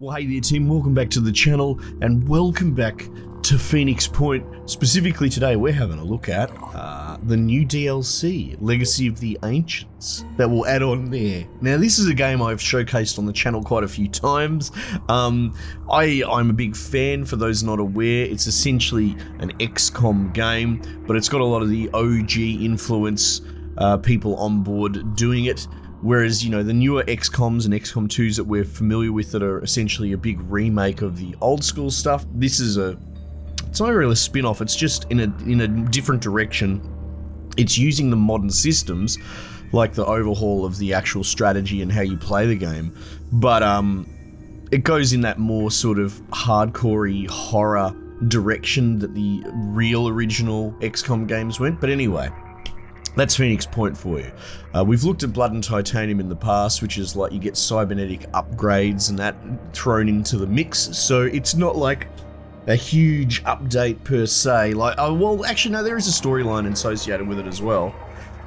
Well, hey there team, welcome back to the channel and welcome back to Phoenix Point. Specifically today we're having a look at the new DLC, Legacy of the Ancients, that will add on there. Now this is a game I've showcased on the channel quite a few times. I'm a big fan. For those not aware, it's essentially an XCOM game, but it's got a lot of the OG influence, people on board doing it. Whereas, you know, the newer XCOMs and XCOM 2s that we're familiar with that are essentially a big remake of the old school stuff, this is it's not really a spin-off, it's just in a different direction. It's using the modern systems, like the overhaul of the actual strategy and how you play the game, but it goes in that more sort of hardcore-y horror direction that the real original XCOM games went. But anyway, that's Phoenix Point for you. We've looked at Blood and Titanium in the past, which is like you get cybernetic upgrades and that thrown into the mix, so it's not like a huge update per se. Like, oh, well, actually no, there is a storyline associated with it as well.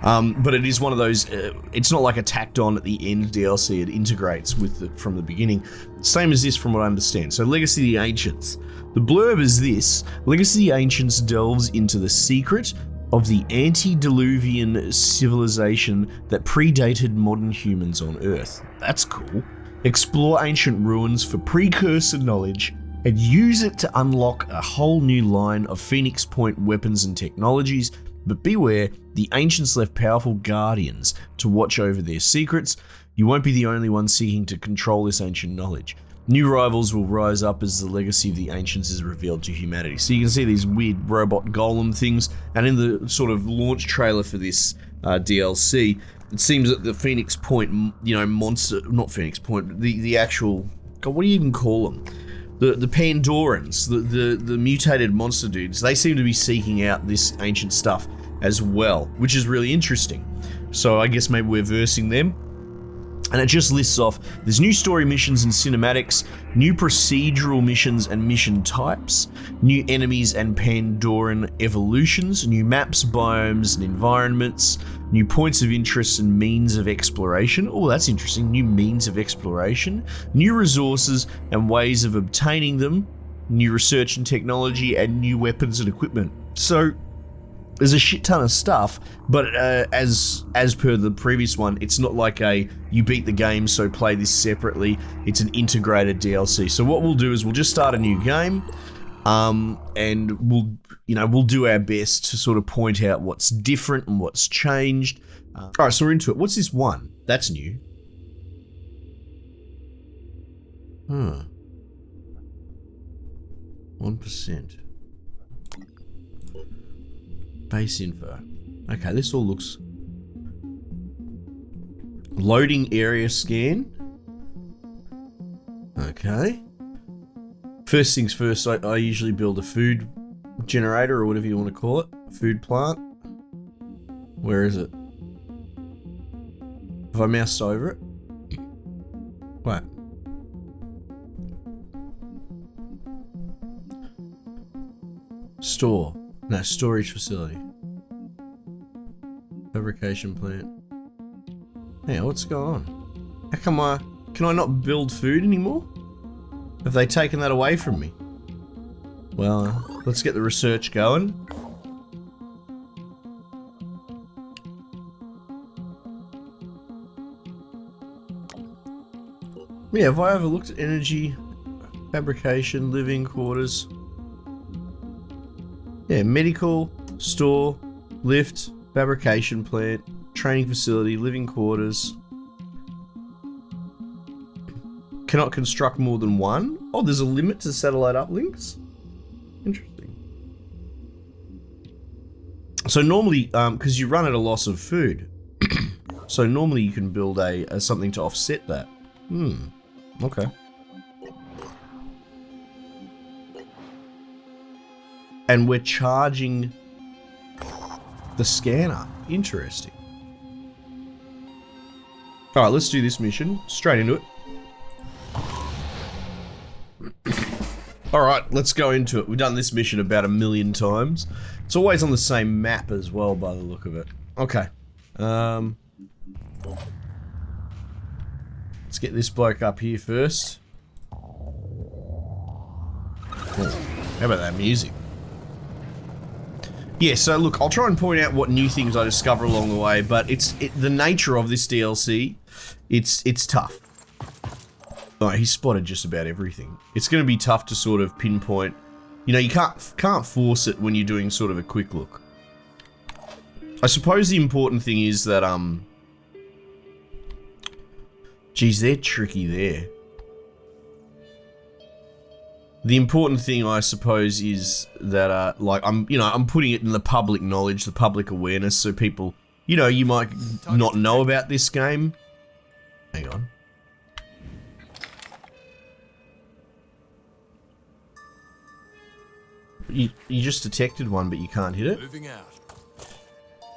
But it is one of those, it's not like a tacked on at the end DLC, it integrates with it from the beginning. Same as this from what I understand. So Legacy of the Ancients. The blurb is this: Legacy of the Ancients delves into the secret of the Antediluvian Civilization that predated modern humans on Earth. That's cool. Explore ancient ruins for precursor knowledge and use it to unlock a whole new line of Phoenix Point weapons and technologies, but beware, the Ancients left powerful guardians to watch over their secrets. You won't be the only one seeking to control this ancient knowledge. New rivals will rise up as the legacy of the Ancients is revealed to humanity. So you can see these weird robot golem things, and in the sort of launch trailer for this DLC, it seems that the Phoenix Point, you know, monster, not Phoenix Point, the actual, God, what do you even call them? The Pandorans, the mutated monster dudes, they seem to be seeking out this ancient stuff as well, which is really interesting. So I guess maybe we're versing them. And it just lists off, there's new story missions and cinematics, new procedural missions and mission types, new enemies and Pandoran evolutions, new maps, biomes and environments, new points of interest and means of exploration. Oh, that's interesting, new means of exploration, new resources and ways of obtaining them, new research and technology, and new weapons and equipment. So there's a shit ton of stuff, but as per the previous one, it's not like you beat the game so play this separately. It's an integrated DLC. So what we'll do is we'll just start a new game, and we'll do our best to sort of point out what's different and what's changed. All right, so we're into it. What's this one? That's new. 1%. Base info. Okay, this all looks... Loading area scan. Okay. First things first, I usually build a food generator, or whatever you want to call it. Food plant. Where is it? Have I moused over it? What? Store. No, storage facility. Fabrication plant. Hey, what's going on? How come can I not build food anymore? Have they taken that away from me? Well, let's get the research going. Yeah, have I ever looked at energy, fabrication, living quarters? Yeah, medical, store, lift, fabrication plant, training facility, living quarters. Cannot construct more than one? Oh, there's a limit to satellite uplinks? Interesting. So normally, because you run at a loss of food, so normally you can build a something to offset that. Okay. And we're charging the scanner. Interesting. Alright, let's do this mission. Straight into it. Alright, let's go into it. We've done this mission about 1,000,000 times. It's always on the same map as well, by the look of it. Okay. Let's get this bloke up here first. How about that music? Yeah, so look, I'll try and point out what new things I discover along the way, but the nature of this DLC, it's tough. Alright, he's spotted just about everything. It's going to be tough to sort of pinpoint. You know, you can't force it when you're doing sort of a quick look. I suppose the important thing is that, geez, they're tricky there. The important thing, I suppose, is that, like, I'm putting it in the public knowledge, the public awareness, so people, you know, you might not know about this game. Hang on. You just detected one, but you can't hit it? Moving out.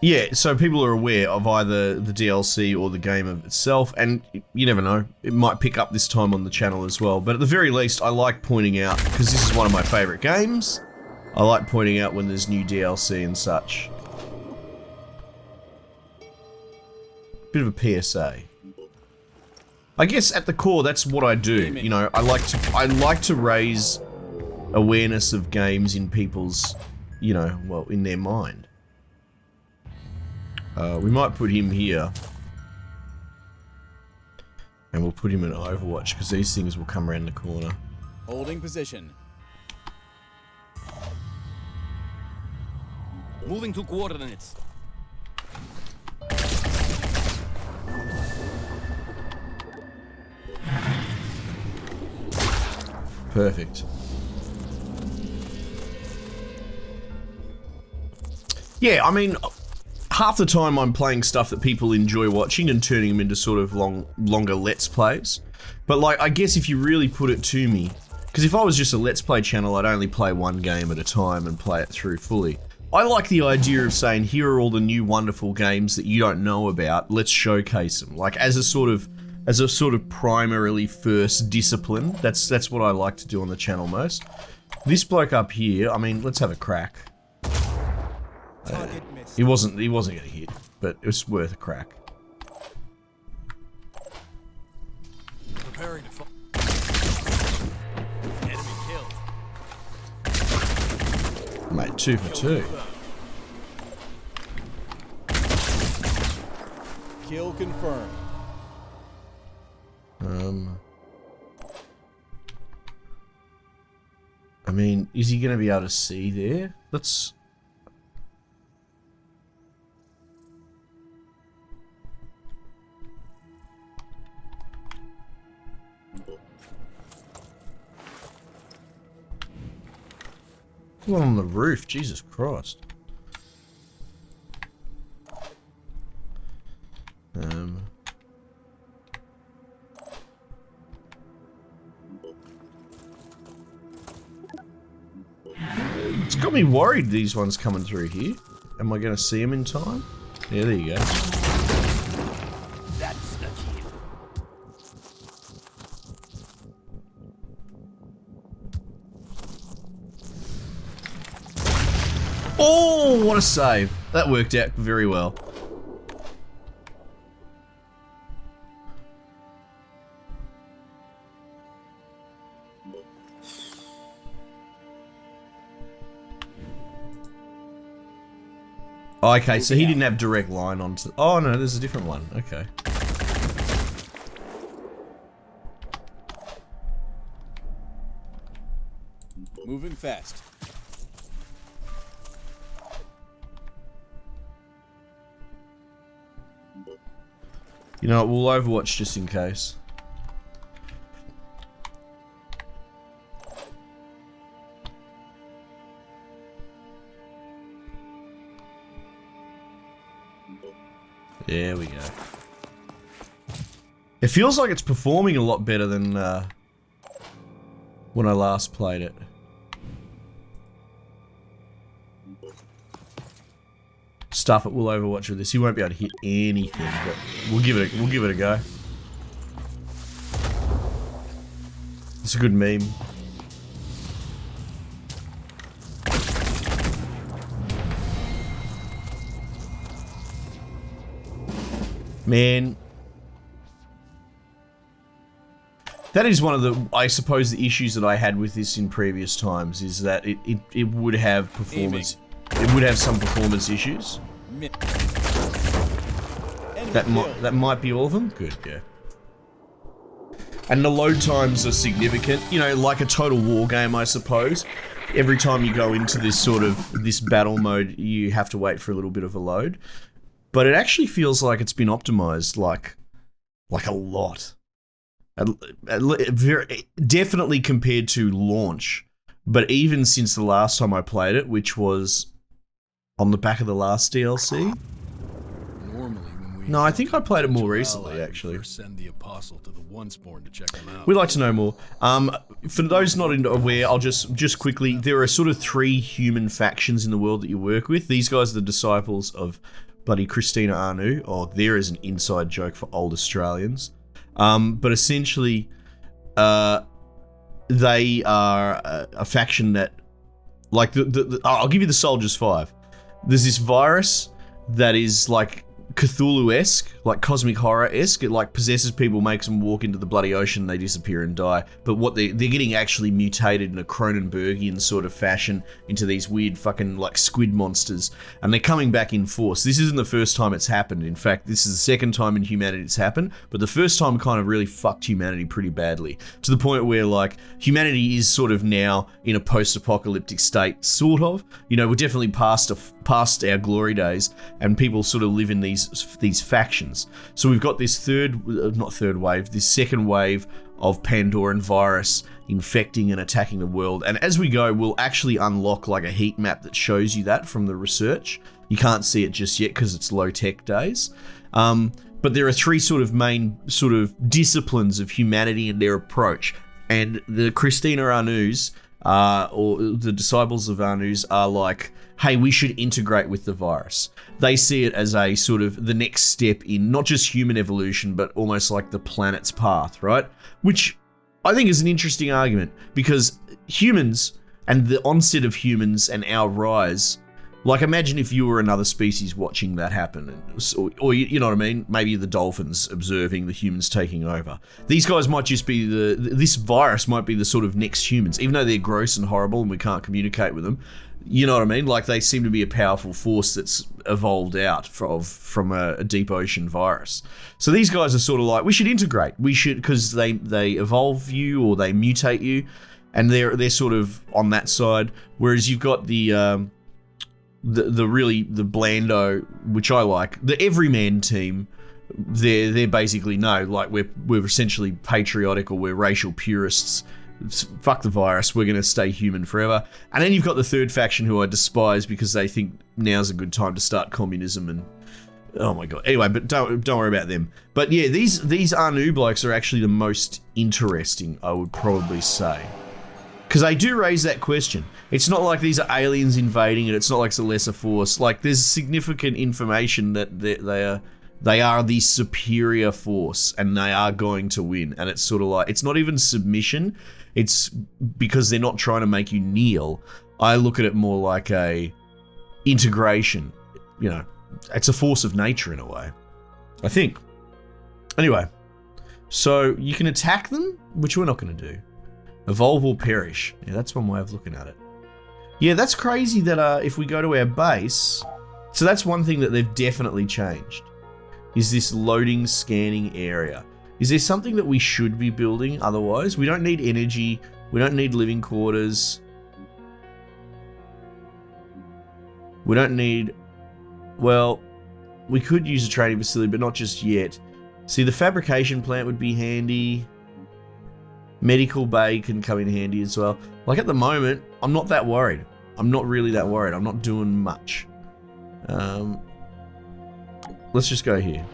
Yeah, so people are aware of either the DLC or the game of itself, and you never know, it might pick up this time on the channel as well. But at the very least, I like pointing out, because this is one of my favourite games, I like pointing out when there's new DLC and such. Bit of a PSA. I guess at the core, that's what I do. You know, I like to raise awareness of games in people's, you know, well, in their mind. We might put him here. And we'll put him in Overwatch, because these things will come around the corner. Holding position. Moving to coordinates. Perfect. Yeah, I mean, half the time I'm playing stuff that people enjoy watching and turning them into sort of longer Let's Plays. But like, I guess if you really put it to me, because if I was just a Let's Play channel, I'd only play one game at a time and play it through fully. I like the idea of saying, here are all the new wonderful games that you don't know about, let's showcase them. Like, as a sort of primarily first discipline, that's what I like to do on the channel most. This bloke up here, I mean, let's have a crack. He wasn't gonna hit, but it was worth a crack. Preparing to fall. Enemy killed. Mate, 2 for 2. Kill confirmed. I mean, is he gonna be able to see there? Let's... One on the roof, Jesus Christ. It's got me worried these ones coming through here. Am I going to see them in time? Yeah, there you go. That's a kill. Oh, what a save. That worked out very well. Okay, so he didn't have direct line onto... Oh, no, there's a different one. Okay. Moving fast. You know what, we'll Overwatch just in case. There we go. It feels like it's performing a lot better than when I last played it. Stuff it, we'll Overwatch with this. He won't be able to hit anything, but we'll give it a go. It's a good meme. Man. That is one of the, I suppose, the issues that I had with this in previous times is that it would have performance. It would have some performance issues. That might be all of them. Good, yeah. And the load times are significant. You know, like a total war game, I suppose. Every time you go into this battle mode, you have to wait for a little bit of a load. But it actually feels like it's been optimized like a lot. Definitely compared to launch. But even since the last time I played it, which was on the back of the last DLC. No, I think I played it more recently, actually. Send the apostle to the Onceborn to check them out. We'd like to know more. For those not aware, I'll just quickly, there are sort of 3 human factions in the world that you work with. These guys are the disciples of bloody Christina Anu. Oh, there is an inside joke for old Australians. But essentially, they are a faction that, like, I'll give you the Soldiers 5. There's this virus that is like Cthulhu-esque, like cosmic horror-esque. It like possesses people, makes them walk into the bloody ocean, they disappear and die. But what they're getting actually mutated in a Cronenbergian sort of fashion into these weird fucking like squid monsters, and they're coming back in force. This isn't the first time it's happened. In fact, this is the second time in humanity it's happened, but the first time kind of really fucked humanity pretty badly, to the point where like humanity is sort of now in a post-apocalyptic state, sort of. You know, we're definitely past our glory days, and people sort of live in these factions. So we've got this this second wave of Pandoran virus infecting and attacking the world. And as we go, we'll actually unlock like a heat map that shows you that from the research. You can't see it just yet because it's low tech days. But there are 3 sort of main sort of disciplines of humanity and their approach. And the Christina Anus, or the disciples of Anus, are like, hey, we should integrate with the virus. They see it as a sort of the next step in not just human evolution, but almost like the planet's path, right? Which I think is an interesting argument, because humans and the onset of humans and our rise, like imagine if you were another species watching that happen, or you know what I mean? Maybe the dolphins observing the humans taking over. These guys might just be this virus might be the sort of next humans, even though they're gross and horrible and we can't communicate with them. You know what I mean? Like they seem to be a powerful force that's evolved out from a deep ocean virus. So these guys are sort of like, we should integrate. We should, because they evolve you or they mutate you, and they're sort of on that side. Whereas you've got the Blando, which I like, the everyman team. They're basically we're essentially patriotic, or we're racial purists. Fuck the virus, we're going to stay human forever. And then you've got the third faction, who I despise because they think now's a good time to start communism, and oh my god. Anyway, but don't worry about them. But yeah, these Anu blokes are actually the most interesting, I would probably say, because they do raise that question. It's not like these are aliens invading, and it's not like it's a lesser force. Like there's significant information that they are the superior force, and they are going to win. And it's sort of like, it's not even submission. It's because they're not trying to make you kneel. I look at it more like a integration. You know, it's a force of nature in a way, I think. Anyway, so you can attack them, which we're not going to do. Evolve or perish. Yeah, that's one way of looking at it. Yeah, that's crazy that if we go to our base, so that's one thing that they've definitely changed, is this loading scanning area. Is there something that we should be building otherwise? We don't need energy. We don't need living quarters. We don't need... Well, we could use a training facility, but not just yet. See, the fabrication plant would be handy. Medical bay can come in handy as well. Like at the moment, I'm not that worried. I'm not really that worried. I'm not doing much. Let's just go here.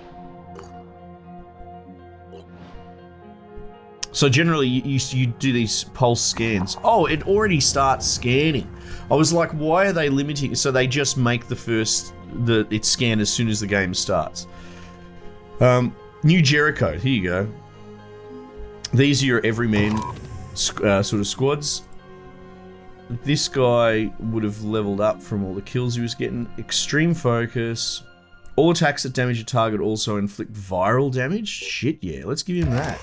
So generally, you do these pulse scans. Oh, it already starts scanning. I was like, why are they limiting? So they just make it's scanned as soon as the game starts. New Jericho, here you go. These are your everyman sort of squads. This guy would have leveled up from all the kills he was getting. Extreme focus. All attacks that damage a target also inflict viral damage. Shit, yeah, let's give him that.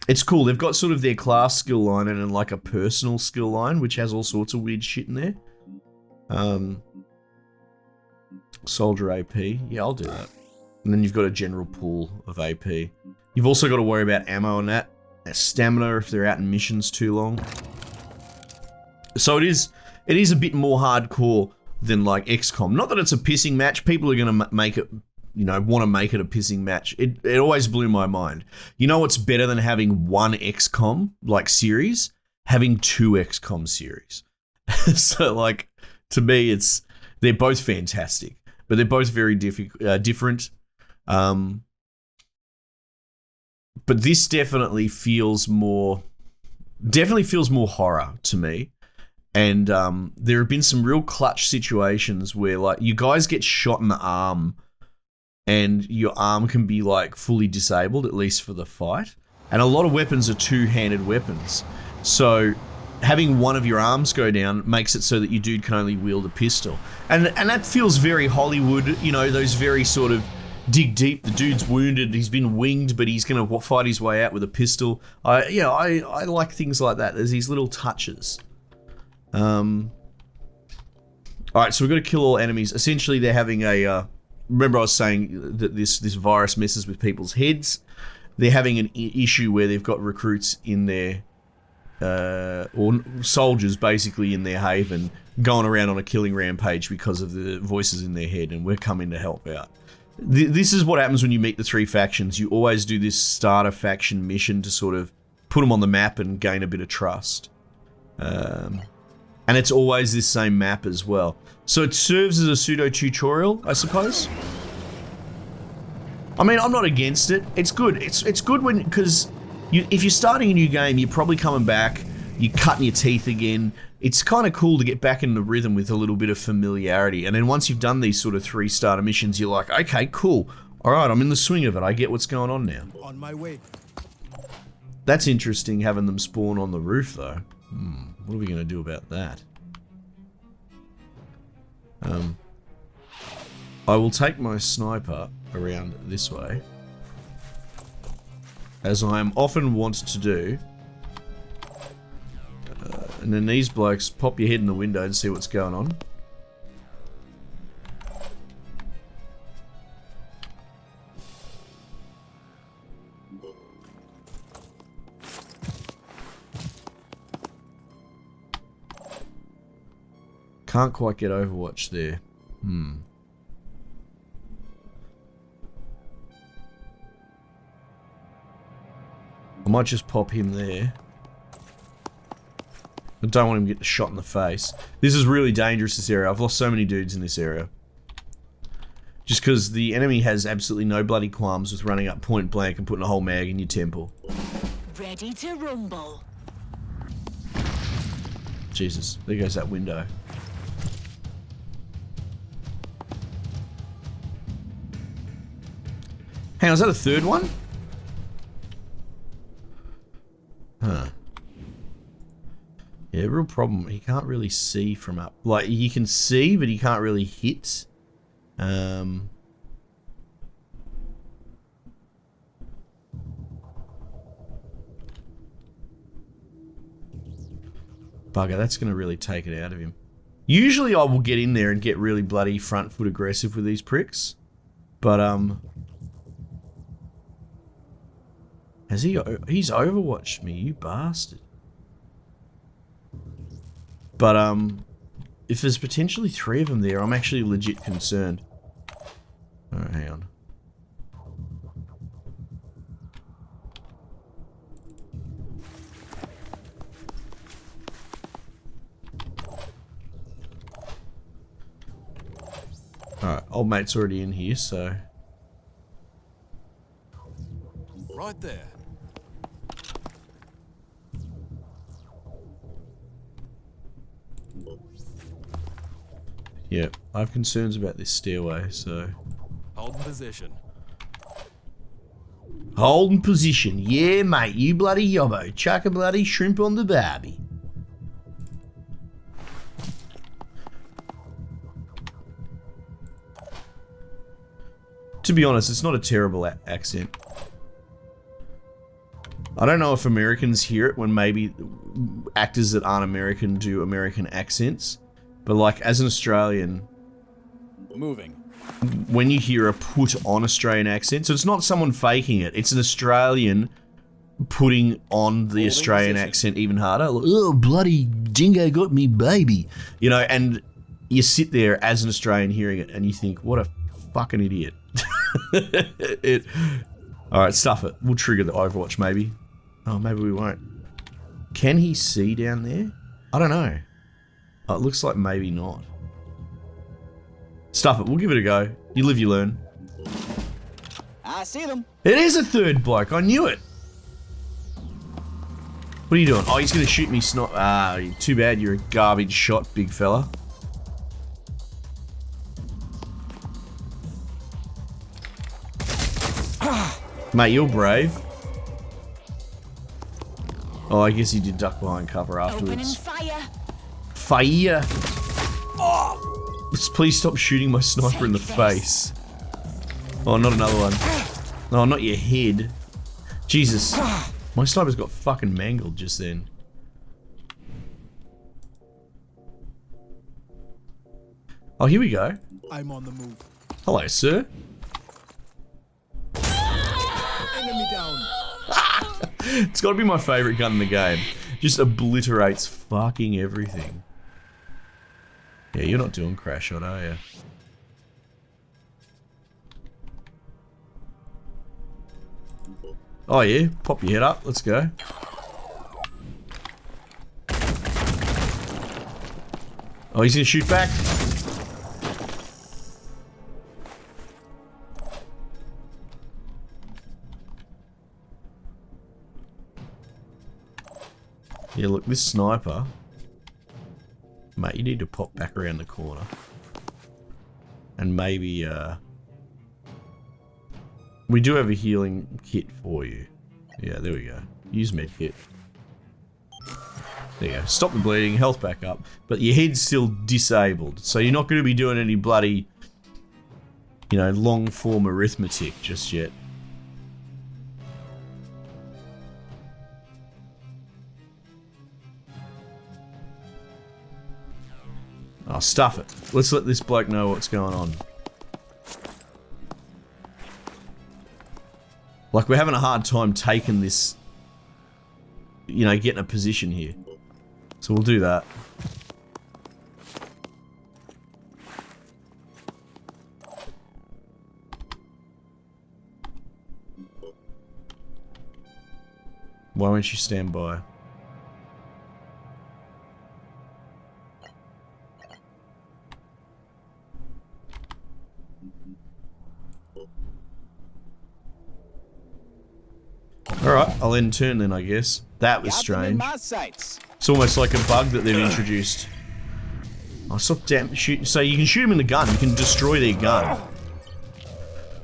It's cool. They've got sort of their class skill line and then like a personal skill line, which has all sorts of weird shit in there. Soldier AP. Yeah, I'll do that. And then you've got a general pool of AP. You've also got to worry about ammo and that. Stamina if they're out in missions too long. So it is a bit more hardcore than like XCOM. Not that it's a pissing match. People are going to make it, you know, want to make it a pissing match. It always blew my mind. You know what's better than having one XCOM like series? Having two XCOM series. So like, to me, they're both fantastic, but they're both very different. But this definitely feels more horror to me. And there have been some real clutch situations where like you guys get shot in the arm and your arm can be like fully disabled, at least for the fight. And a lot of weapons are two-handed weapons. So having one of your arms go down makes it so that your dude can only wield a pistol. And that feels very Hollywood, you know, those very sort of dig deep, the dude's wounded, he's been winged, but he's going to fight his way out with a pistol. I like things like that. There's these little touches. Alright, so we've got to kill all enemies. Essentially, they're having a... remember I was saying that this virus messes with people's heads. They're having an issue where they've got recruits in their... or soldiers, basically, in their haven, going around on a killing rampage because of the voices in their head, and we're coming to help out. This is what happens when you meet the three factions. You always do this starter faction mission to sort of put them on the map and gain a bit of trust. And it's always this same map as well. So it serves as a pseudo-tutorial, I suppose. I mean, I'm not against it. It's good. It's good when, because if you're starting a new game, you're probably coming back, you're cutting your teeth again. It's kind of cool to get back in the rhythm with a little bit of familiarity. And then once you've done these sort of 3 starter missions, you're like, okay, cool. All right, I'm in the swing of it. I get what's going on now. On my way. That's interesting, having them spawn on the roof, though. What are we going to do about that? I will take my sniper around this way, as I am often wont to do. And then these blokes, pop your head in the window and see what's going on. Can't quite get Overwatch there. I might just pop him there. I don't want him to get shot in the face. This is really dangerous, this area. I've lost so many dudes in this area. Just because the enemy has absolutely no bloody qualms with running up point blank and putting a whole mag in your temple. Ready to rumble. Jesus, there goes that window. Hang on, is that a third one? Huh. Yeah, real problem. He can't really see from up. Like, he can see, but he can't really hit. Bugger, that's going to really take it out of him. Usually I will get in there and get really bloody front foot aggressive with these pricks. But, has he... He's overwatched me, you bastard. But, if there's potentially 3 of them there, I'm actually legit concerned. Alright, hang on. Alright, old mate's already in here, so... Right there. Yeah, I have concerns about this stairway, so... Holding position. Holding position. Yeah, mate, you bloody yobbo. Chuck a bloody shrimp on the barbie. To be honest, it's not a terrible accent. I don't know if Americans hear it when maybe actors that aren't American do American accents, but like as an Australian, Moving. when you hear a put on Australian accent, so it's not someone faking it, it's an Australian putting on the Australian accent even harder. Like, oh, bloody dingo got me, baby. You know, and you sit there as an Australian hearing it and you think, what a fucking idiot. Alright, stuff it. We'll trigger the Overwatch maybe. Oh, maybe we won't. Can he see down there? I don't know. Oh, it looks like maybe not. Stuff it. We'll give it a go. You live, you learn. I see them. It is a third bloke. I knew it. What are you doing? Oh, he's going to shoot me snot. Ah, too bad you're a garbage shot, big fella. Mate, you're brave. Oh, I guess he did duck behind cover afterwards. Opening fire. Fire! Oh! Please stop shooting my sniper in the face. Oh, not another one. No, not your head. Jesus. My sniper's got fucking mangled just then. Oh, here we go. I'm on the move. Hello, sir. Enemy down. It's got to be my favorite gun in the game. Just obliterates fucking everything. Yeah, you're not doing crash shot, are you? Oh yeah, pop your head up. Let's go. Oh, he's gonna shoot back. Yeah, look, this sniper... Mate, you need to pop back around the corner. And maybe, we do have a healing kit for you. Yeah, there we go. Use med kit. There you go. Stop the bleeding, health back up. But your head's still disabled. So you're not going to be doing any bloody, you know, long form arithmetic just yet. Oh, stuff it. Let's let this bloke know what's going on. Like, we're having a hard time taking this, you know, getting a position here. So we'll do that. Why won't you stand by? Alright, I'll end turn then, I guess. That was strange. It's almost like a bug that they've introduced. Oh, stop damn shooting. So you can shoot them in the gun, you can destroy their gun.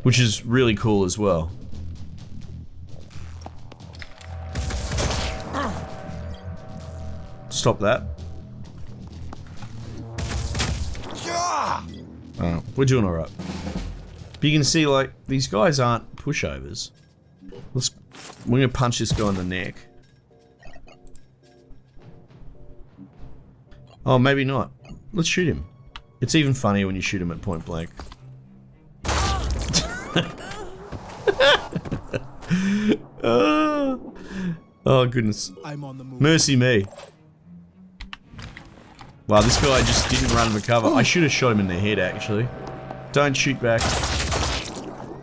Which is really cool as well. Stop that. Oh, we're doing alright. But you can see, like, these guys aren't pushovers. We're gonna punch this guy in the neck. Oh, maybe not. Let's shoot him. It's even funnier when you shoot him at point blank. Oh goodness. I'm on the move. Mercy me. Wow, this guy just didn't run for cover. I should have shot him in the head, actually. Don't shoot back.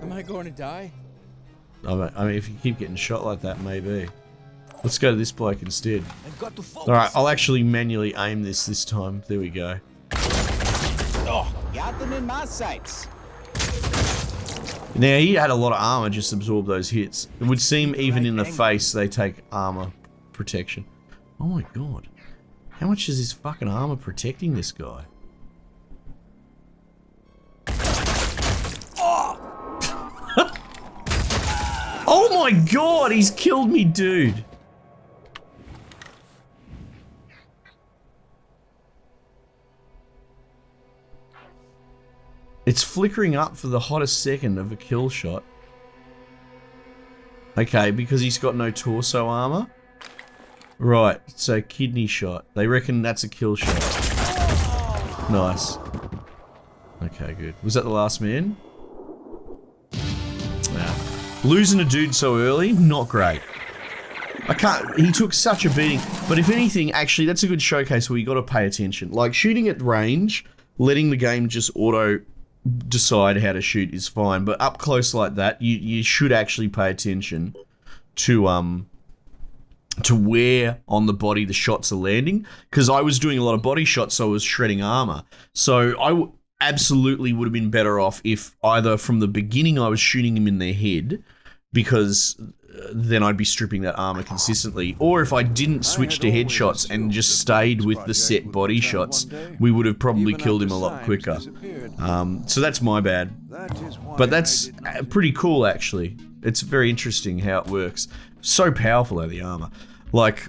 Am I going to die? I mean, if you keep getting shot like that, maybe. Let's go to this bloke instead. I've got to focus. Alright, I'll actually manually aim this time. There we go. Oh, got them in my sights. Now, he had a lot of armor, just absorb those hits. It would seem even in the face they take armor protection. Oh my god. How much is this fucking armor protecting this guy? Oh my god, he's killed me, dude. It's flickering up for the hottest second of a kill shot. Okay, because he's got no torso armor. Right, so kidney shot. They reckon that's a kill shot. Nice. Okay, good. Was that the last man? Nah. Losing a dude so early, not great. He took such a beating. But if anything, actually, that's a good showcase where you got to pay attention. Like, shooting at range, letting the game just auto decide how to shoot is fine. But up close like that, you should actually pay attention to where on the body the shots are landing. Because I was doing a lot of body shots, so I was shredding armor. So I absolutely would have been better off if either from the beginning I was shooting him in their head, because then I'd be stripping that armor consistently. Or if I didn't switch to headshots and just stayed with the set body shots, we would have probably killed him a lot quicker. So that's my bad. But that's pretty cool, actually. It's very interesting how it works. So powerful, though, the armor. Like,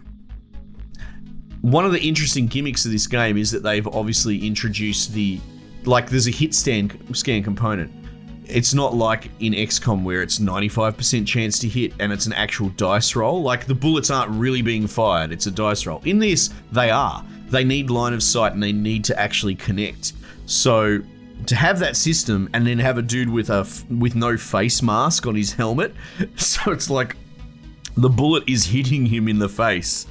one of the interesting gimmicks of this game is that they've obviously introduced there's a hit scan component. It's not like in XCOM where it's 95% chance to hit and it's an actual dice roll. Like, the bullets aren't really being fired, it's a dice roll. In this, they are. They need line of sight and they need to actually connect. So, to have that system and then have a dude with no face mask on his helmet, so it's like the bullet is hitting him in the face,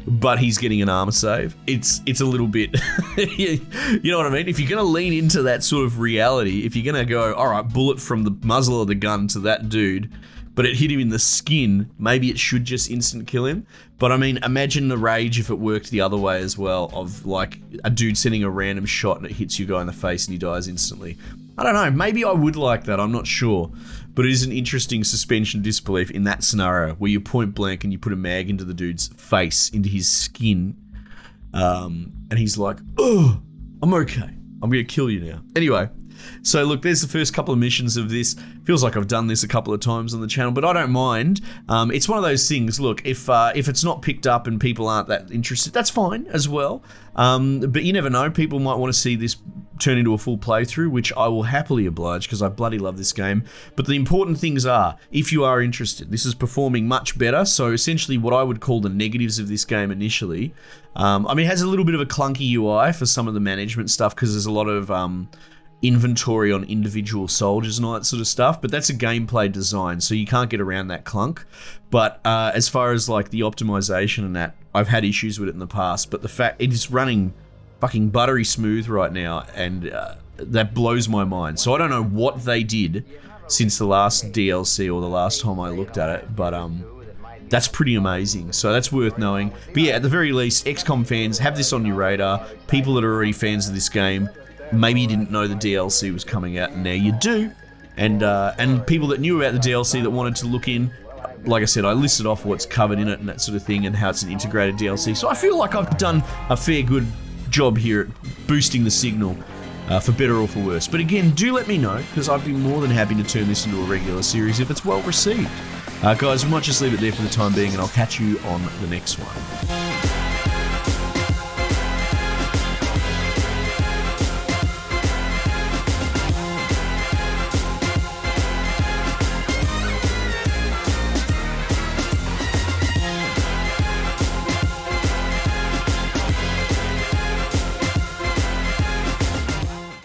but he's getting an armor save. It's a little bit, you know what I mean? If you're going to lean into that sort of reality, if you're going to go, all right, bullet from the muzzle of the gun to that dude, but it hit him in the skin, maybe it should just instant kill him. But I mean, imagine the rage if it worked the other way as well, of like a dude sending a random shot and it hits you guy in the face and he dies instantly. I don't know, maybe I would like that, I'm not sure. But it is an interesting suspension of disbelief in that scenario where you point blank and you put a mag into the dude's face, into his skin, and he's like, oh, I'm okay. I'm going to kill you now. Anyway, so look, there's the first couple of missions of this. Feels like I've done this a couple of times on the channel, but I don't mind. It's one of those things, look, if it's not picked up and people aren't that interested, that's fine as well. But you never know, people might want to see this turn into a full playthrough, which I will happily oblige because I bloody love this game. But the important things are, if you are interested, this is performing much better. So essentially what I would call the negatives of this game initially, I mean, it has a little bit of a clunky UI for some of the management stuff because there's a lot of inventory on individual soldiers and all that sort of stuff, but that's a gameplay design, so you can't get around that clunk. But as far as like the optimization and that, I've had issues with it in the past, but the fact it is running fucking buttery smooth right now, and that blows my mind. So I don't know what they did since the last DLC or the last time I looked at it, but that's pretty amazing. So that's worth knowing. But yeah, at the very least, XCOM fans, have this on your radar. People that are already fans of this game, maybe you didn't know the DLC was coming out, and now you do. And people that knew about the DLC that wanted to look in, like I said, I listed off what's covered in it and that sort of thing, and how it's an integrated DLC. So I feel like I've done a fair good job here at boosting the signal, for better or for worse. But again, do let me know, because I'd be more than happy to turn this into a regular series if it's well received. Guys, we might just leave it there for the time being, and I'll catch you on the next one.